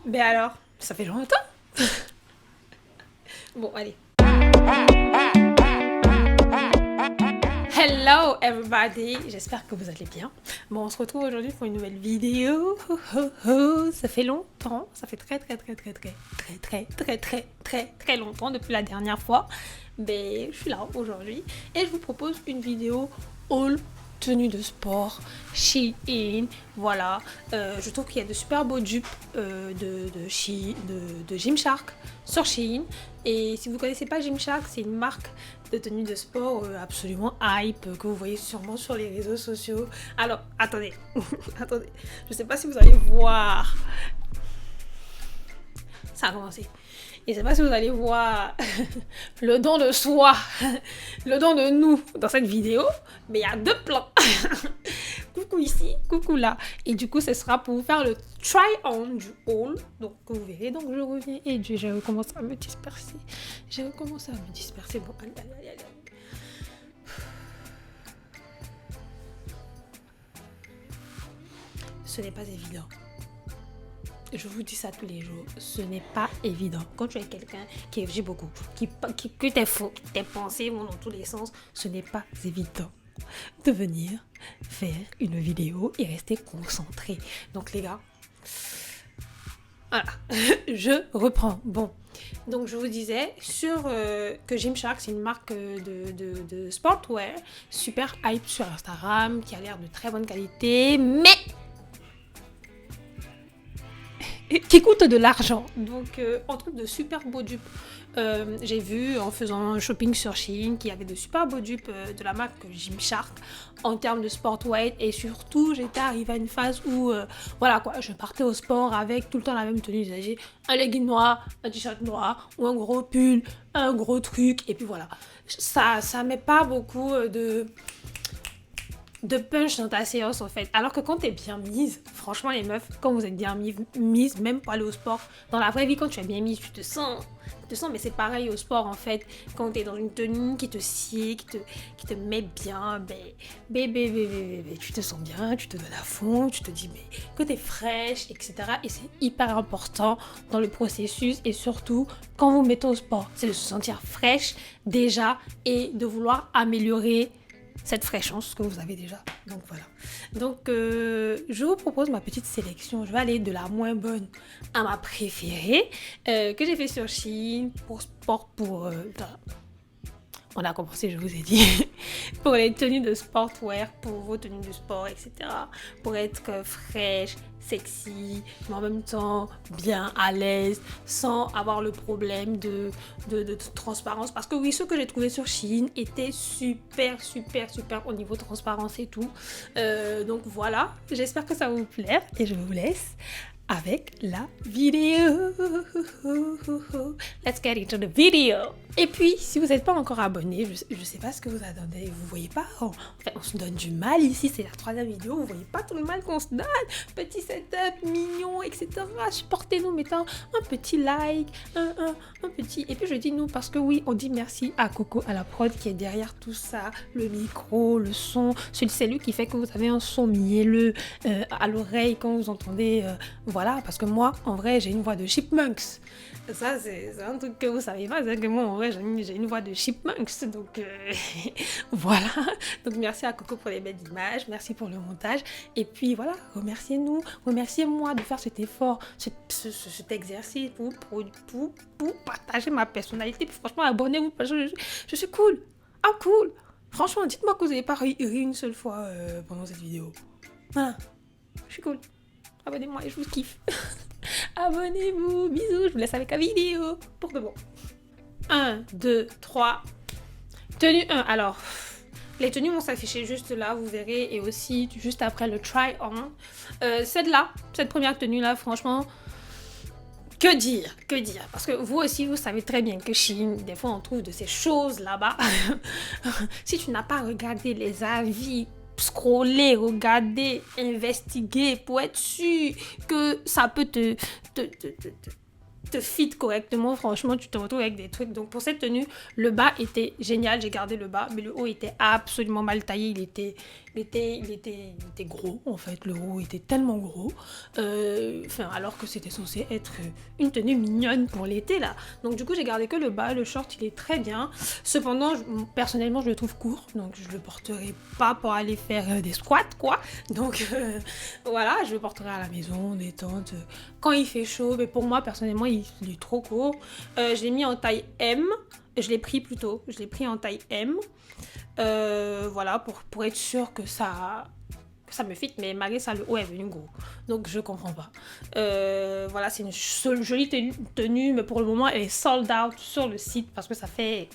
Ben alors, ça fait longtemps. Bon, allez. Hello everybody, j'espère que vous allez bien. Bon, on se retrouve aujourd'hui pour une nouvelle vidéo. Ça fait longtemps, ça fait très longtemps depuis la dernière fois. Mais je suis là aujourd'hui et je vous propose une vidéo all tenue de sport, Shein, voilà. Je trouve qu'il y a de super beaux dupes de Gymshark sur Shein. Et si vous ne connaissez pas Gymshark, c'est une marque de tenue de sport absolument hype que vous voyez sûrement sur les réseaux sociaux. Alors, attendez, attendez, je ne sais pas si vous allez voir. Ça a commencé. Je ne sais pas si vous allez voir le don de soi, le don de nous dans cette vidéo, mais il y a deux plans. Coucou ici, coucou là. Et du coup, ce sera pour vous faire le try-on du haul. Donc, vous verrez. Donc, je reviens et j'ai recommencé à me disperser. Bon, allez. Ce n'est pas évident. Je vous dis ça tous les jours, ce n'est pas évident. Quand tu es quelqu'un qui réfléchit beaucoup, que tes pensées vont dans tous les sens, ce n'est pas évident de venir faire une vidéo et rester concentré. Donc les gars, voilà, je reprends. Bon, donc je vous disais que Gymshark, c'est une marque de sportwear, super hype sur Instagram, qui a l'air de très bonne qualité, mais qui coûte de l'argent. Donc on trouve de super beaux dupes. J'ai vu en faisant un shopping sur Shein qu'il y avait de super beaux dupes de la marque Gymshark en termes de sportwear, et surtout j'étais arrivée à une phase où voilà quoi, je partais au sport avec tout le temps la même tenue usagée, un legging noir, un t-shirt noir ou un gros pull, un gros truc, et puis voilà, ça met pas beaucoup de punch dans ta séance en fait. Alors que quand t'es bien mise, franchement les meufs, quand vous êtes bien mise, même pour aller au sport, dans la vraie vie quand tu es bien mise, tu te sens, mais c'est pareil au sport en fait. Quand t'es dans une tenue qui te sied, qui te met bien, tu te sens bien, tu te donnes à fond, tu te dis que t'es fraîche, etc. Et c'est hyper important dans le processus, et surtout quand vous mettez au sport, c'est de se sentir fraîche déjà et de vouloir améliorer cette fraîcheur que vous avez déjà. Donc voilà. Donc je vous propose ma petite sélection. Je vais aller de la moins bonne à ma préférée que j'ai fait sur Shein pour sport, on a commencé, je vous ai dit, pour les tenues de sportwear, pour vos tenues de sport, etc. Pour être fraîche, sexy, mais en même temps bien à l'aise, sans avoir le problème de transparence. Parce que oui, ce que j'ai trouvé sur Shein était super au niveau transparence et tout. Donc voilà, j'espère que ça va vous plaire et je vous laisse avec la vidéo. Let's get into the video. Et puis, si vous n'êtes pas encore abonné, je sais pas ce que vous attendez, vous voyez pas, on se donne du mal ici, c'est la 3e vidéo, vous voyez pas tout le mal qu'on se donne, petit setup, mignon, etc. Supportez-nous, mettant un petit like, un petit, et puis je dis nous parce que oui, on dit merci à Coco, à la prod qui est derrière tout ça, le micro, le son, c'est lui qui fait que vous avez un son mielleux à l'oreille quand vous entendez, voilà, parce que moi, en vrai, j'ai une voix de chipmunks. Ça, c'est un truc que vous savez pas, c'est que moi, en vrai, j'ai une voix de chipmunks. Donc, voilà. Donc, merci à Coco pour les belles images. Merci pour le montage. Et puis, voilà, remerciez-nous. Remerciez-moi de faire cet effort, cet exercice pour partager ma personnalité. Puis, franchement, abonnez-vous parce que je suis cool. Ah, cool. Franchement, dites-moi que vous n'avez pas ri une seule fois pendant cette vidéo. Voilà. Je suis cool. Abonnez-moi et je vous kiffe. Abonnez-vous, bisous, je vous laisse avec la vidéo. Pour de bon. 1, 2, 3. Tenue 1. Alors, les tenues vont s'afficher juste là, vous verrez. Et aussi, juste après le try-on. Cette première tenue-là, franchement, que dire. Parce que vous aussi, vous savez très bien que Shein, des fois, on trouve de ces choses là-bas. Si tu n'as pas regardé les avis, scroller, regarder, investiguer pour être sûr que ça peut te fit correctement, franchement, tu te retrouves avec des trucs. Donc pour cette tenue, le bas était génial, j'ai gardé le bas, mais le haut était absolument mal taillé, il était gros en fait, le haut était tellement gros, alors que c'était censé être une tenue mignonne pour l'été là. Donc du coup j'ai gardé que le bas, le short il est très bien. Cependant, personnellement je le trouve court, donc je le porterai pas pour aller faire des squats quoi. Donc voilà, je le porterai à la maison, détente, quand il fait chaud, mais pour moi personnellement il est trop court. Je l'ai mis en taille M, je l'ai pris en taille M. Voilà, pour être sûr que ça me fit, mais malgré ça, le haut est venu gros. Donc, je comprends pas. Voilà, c'est une jolie tenue, mais pour le moment, elle est sold out sur le site parce que ça fait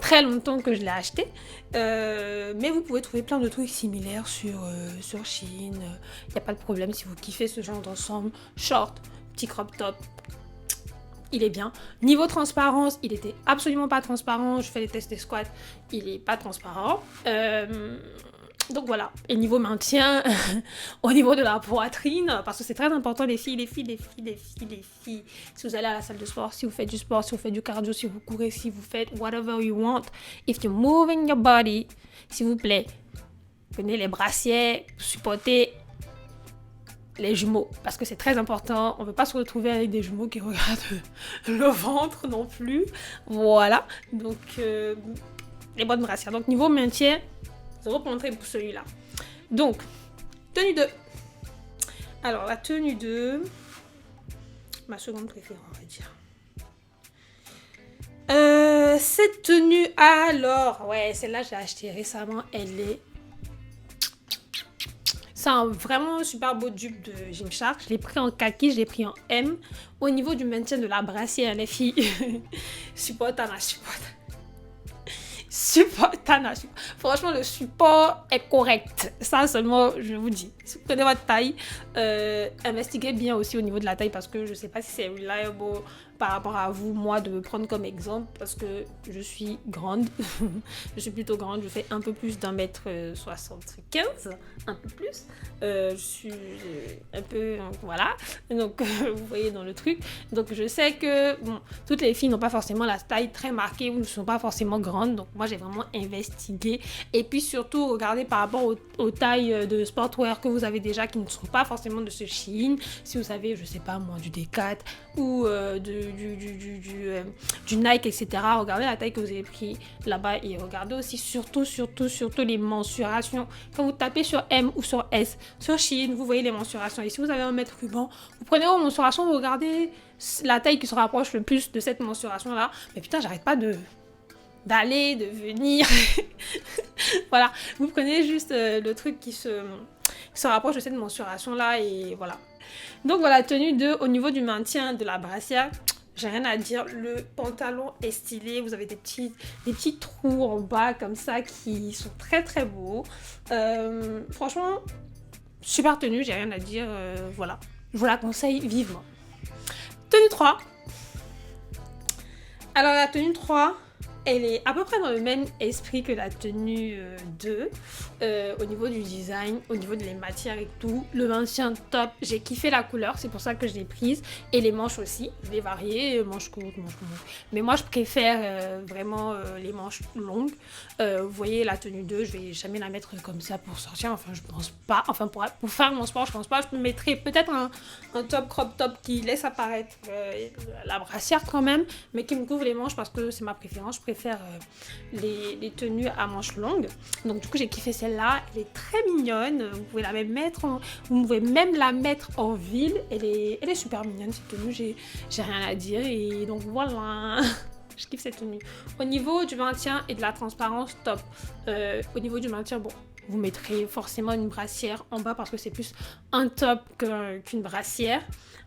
très longtemps que je l'ai acheté. Mais vous pouvez trouver plein de trucs similaires sur Shein. Il n'y a pas de problème si vous kiffez ce genre d'ensemble. Short, petit crop top. Il est bien. Niveau transparence, il était absolument pas transparent. Je fais les tests des squats, il est pas transparent. Donc voilà. Et niveau maintien, au niveau de la poitrine, parce que c'est très important les filles. Si vous allez à la salle de sport, si vous faites du sport, si vous faites du cardio, si vous courez, si vous faites whatever you want, if you're moving your body, s'il vous plaît, prenez les brassières, supportez les jumeaux, parce que c'est très important. On ne veut pas se retrouver avec des jumeaux qui regardent le ventre non plus. Voilà, donc les bonnes brassières. Donc niveau maintien, 0 pour entrer pour celui-là. Donc, tenue 2. Alors la tenue 2, ma seconde préférée on va dire. Cette tenue, alors, ouais, celle-là j'ai acheté récemment, elle est... C'est vraiment un super beau dupe de Gymshark. Je l'ai pris en kaki, je l'ai pris en M. Au niveau du maintien de la brassière, les filles, support. Franchement, le support est correct. Ça seulement, je vous dis. Si vous prenez votre taille, investiguez bien aussi au niveau de la taille parce que je ne sais pas si c'est reliable par rapport à vous, moi, de me prendre comme exemple parce que je suis grande. Je suis plutôt grande. Je fais un peu plus d'1m75, un peu plus. Je suis un peu... Voilà. Donc, vous voyez dans le truc. Donc, je sais que bon, toutes les filles n'ont pas forcément la taille très marquée ou ne sont pas forcément grandes. Donc, moi, j'ai vraiment investigué. Et puis, surtout, regardez par rapport aux tailles de sportwear que vous avez déjà qui ne sont pas forcément de ce Shein. Si vous avez, je sais pas moi, du D4 ou du Nike, etc. Regardez la taille que vous avez pris là-bas et regardez aussi surtout les mensurations. Quand vous tapez sur M ou sur S, sur Shein, vous voyez les mensurations. Et si vous avez un mètre ruban, vous prenez vos mensurations, vous regardez la taille qui se rapproche le plus de cette mensuration-là. Mais putain, j'arrête pas d'aller, de venir. Voilà, vous prenez juste le truc qui se rapproche de cette mensuration-là et voilà. Donc voilà, tenue 2, au niveau du maintien de la brassière, j'ai rien à dire. Le pantalon est stylé, vous avez des petits trous en bas comme ça qui sont très très beaux. Franchement, super tenue, j'ai rien à dire. Voilà, je vous la conseille vivement. Tenue 3. Alors la tenue 3, elle est à peu près dans le même esprit que la tenue 2, au niveau du design, au niveau des matières et tout. Le maintien top, j'ai kiffé la couleur, c'est pour ça que je l'ai prise. Et les manches aussi, je l'ai variées, manches courtes, manches longues. Mais moi je préfère vraiment les manches longues. Vous voyez la tenue 2, je vais jamais la mettre comme ça pour sortir, enfin je pense pas. Enfin pour faire mon sport, je pense pas. Je me mettrais peut-être un top crop top qui laisse apparaître la brassière quand même, mais qui me couvre les manches parce que c'est ma préférence. Je préfère les tenues à manches longues. Donc du coup j'ai kiffé celle-là, elle est très mignonne. Vous pouvez vous pouvez même la mettre en ville. Elle est super mignonne cette tenue, j'ai rien à dire. Et donc voilà. Je kiffe cette tenue. Au niveau du maintien et de la transparence, top. Au niveau du maintien, bon, vous mettrez forcément une brassière en bas parce que c'est plus un top qu'une brassière.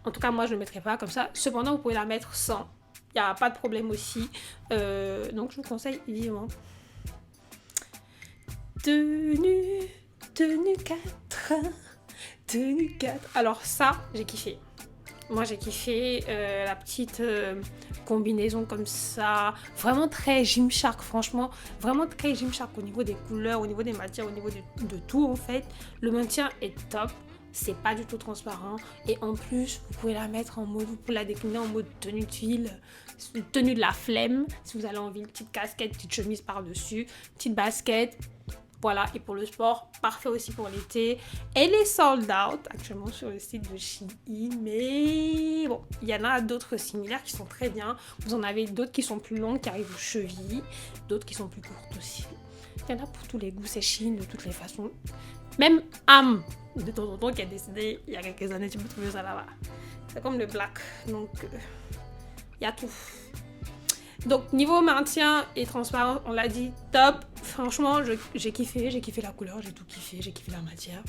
En tout cas, moi, je ne le mettrai pas comme ça. Cependant, vous pouvez la mettre sans. Il n'y a pas de problème aussi. Donc, je vous conseille vivement. Tenue 4. Tenue 4. Alors ça, j'ai kiffé. Moi, j'ai kiffé la petite combinaison comme ça. Vraiment très Gymshark, franchement. Vraiment très Gymshark au niveau des couleurs, au niveau des matières, au niveau de tout, en fait. Le maintien est top. c'est pas du tout transparent. Et en plus, vous pouvez la mettre en mode, vous pouvez la décliner en mode tenue de ville, tenue de la flemme. Si vous allez en ville, petite casquette, petite chemise par-dessus, petite basket. Voilà, et pour le sport, parfait aussi pour l'été. Elle est sold out actuellement sur le site de Shein, mais bon, il y en a d'autres similaires qui sont très bien. Vous en avez d'autres qui sont plus longues, qui arrivent aux chevilles, d'autres qui sont plus courtes aussi. Il y en a pour tous les goûts, c'est Shein de toutes les façons. Même Am, de temps en temps, qui a décidé il y a quelques années, tu peux trouver ça là-bas. C'est comme le black, donc il y a tout. Donc niveau maintien et transparence, on l'a dit, top. Franchement, j'ai kiffé la couleur, j'ai tout kiffé, j'ai kiffé la matière.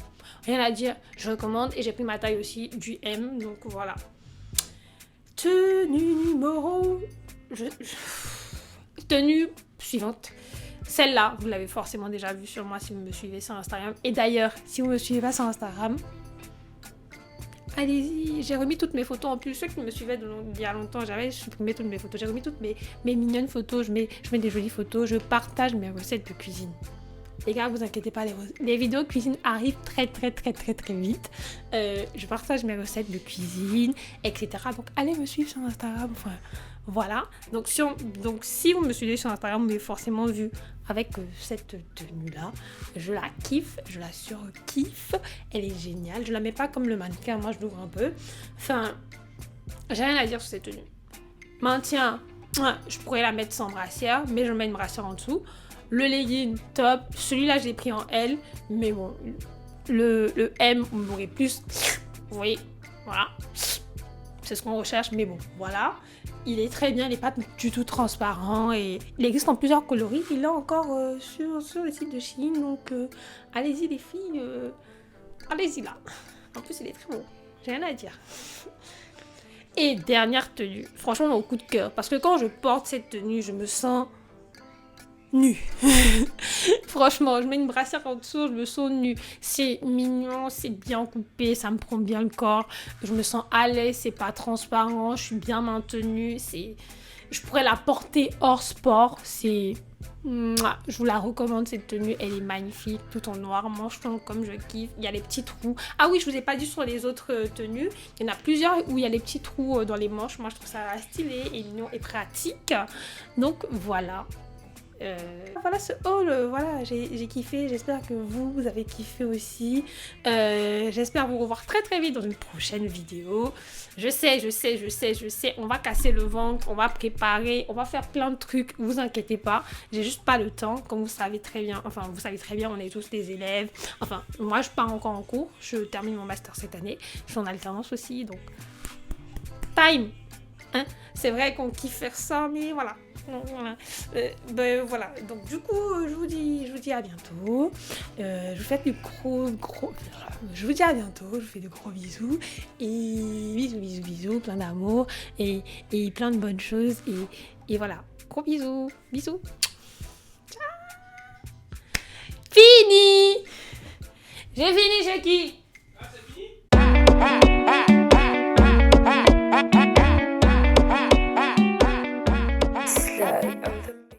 Rien à dire, je recommande et j'ai pris ma taille aussi du M, donc voilà. Tenue numéro... Tenue suivante. Celle-là, vous l'avez forcément déjà vue sur moi si vous me suivez sur Instagram. Et d'ailleurs, si vous me suivez pas sur Instagram, allez-y, j'ai remis toutes mes photos. En plus, ceux qui me suivaient il y a longtemps, j'avais supprimé toutes mes photos. J'ai remis toutes mes mignonnes photos. Je mets des jolies photos. Je partage mes recettes de cuisine. Les gars, vous inquiétez pas, les vidéos cuisine arrivent très vite. Je partage mes recettes de cuisine, etc. Donc, allez me suivre sur Instagram. Enfin, voilà. Donc, si vous me suivez sur Instagram, vous m'avez forcément vu avec cette tenue-là. Je la kiffe, je la surkiffe. Elle est géniale. Je la mets pas comme le mannequin. Moi, je l'ouvre un peu. Enfin, j'ai rien à dire sur cette tenue. Maintien, je pourrais la mettre sans brassière, mais je mets une brassière en dessous. Le legging, top. Celui-là, j'ai pris en L. Mais bon, le M, on m'aurait plus... Vous voyez, voilà. C'est ce qu'on recherche, mais bon, voilà. Il est très bien, il n'est pas du tout transparent. Et il existe en plusieurs coloris. Il est encore sur le site de Shein. Donc, allez-y les filles. Allez-y là. En plus, il est très beau. J'ai rien à dire. Et dernière tenue. Franchement, mon coup de cœur. Parce que quand je porte cette tenue, je me sens... nue. Franchement, je mets une brassière en dessous, je me sens nue. C'est mignon, c'est bien coupé, ça me prend bien le corps. Je me sens à l'aise, c'est pas transparent, je suis bien maintenue. Je pourrais la porter hors sport. Je vous la recommande cette tenue, elle est magnifique, tout en noir, manche longue comme je kiffe. Il y a les petits trous. Ah oui, je vous ai pas dit sur les autres tenues. Il y en a plusieurs où il y a les petits trous dans les manches. Moi, je trouve ça stylé et mignon et pratique. Donc voilà. Voilà ce haul, voilà, j'ai kiffé, j'espère que vous avez kiffé aussi. J'espère vous revoir très vite dans une prochaine vidéo. Je sais, on va casser le ventre, on va préparer, on va faire plein de trucs, vous inquiétez pas, j'ai juste pas le temps, comme vous savez très bien, on est tous des élèves, enfin, moi je pars encore en cours, je termine mon master cette année, je suis en alternance aussi, donc time, hein, c'est vrai qu'on kiffe faire ça, mais voilà. Voilà, donc du coup je vous dis à bientôt. Je vous fais je vous dis à bientôt, je vous fais de gros bisous et bisous, plein d'amour et plein de bonnes choses et voilà, gros bisous. Ciao. Fini. J'ai fini, Jackie.